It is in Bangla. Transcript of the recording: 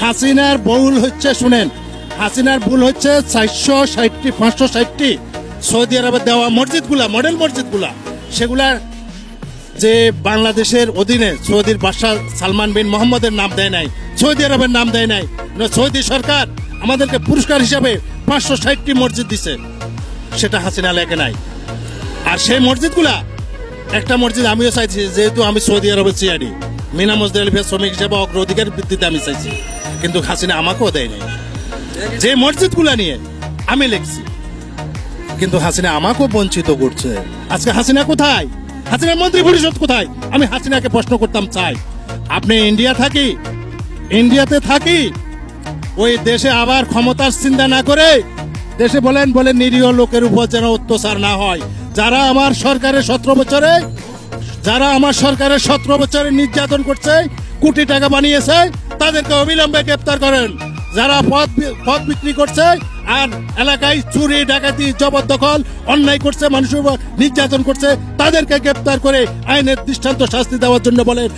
হাসিনার ভুল হচ্ছে, শুনেন, হাসিনার ভুল হচ্ছে 460টি 560টি সৌদি আরবে দেওয়া মসজিদগুলা, মডেল মসজিদগুলা, সেগুলা যে বাংলাদেশের অধীনে সৌদির বাদশাহ সালমান বিন মোহাম্মদের নাম দেয় নাই, সৌদি আরবের নাম দেয় নাই। সৌদি সরকার আমাদেরকে পুরস্কার হিসাবে 560টি মসজিদ দিছে, সেটা হাসিনা লেখে নাই। আর সেই মসজিদগুলা, একটা মসজিদ আমিও চাইছি, যেহেতু আমি সৌদি আরবের সিআইডি, মিনা মসজিদ আলিফের শ্রমিক হিসেবে অগ্রাধিকার ভিত্তিতে আমি চাইছি, কিন্তু হাসিনা আমাকেও দেয় নাই। যে মসজিদগুলা নিয়ে আমি লিখছি, কিন্তু হাসিনা আমাকেও বঞ্চিত করছে। আজকে হাসিনা কোথায়? হাসিনার মন্ত্রী পরিষদ কোথায়? আমি হাসিনাকে প্রশ্ন করতাম চাই, আপনি ইন্ডিয়াতে থাকি ওই দেশে আবার ক্ষমতার চিন্তা না করে দেশে বলেন নিরীহ লোকের উপর যেন অত্যাচার না হয়। যারা আমার সরকারের 17 বছরে নির্যাতন করছে, কোটি টাকা বানিয়েছে, তাদেরকে অবিলম্বে গ্রেপ্তার করেন। যারা পথ বিক্রি করছে আর এলাকায় চুরি ডাকাতি জবরদখল অন্যায় করছে, মানুষের উপর নির্যাতন করছে, তাদেরকে গ্রেপ্তার করে আইনের দৃষ্টান্ত শাস্তি দেওয়ার জন্য বলেন।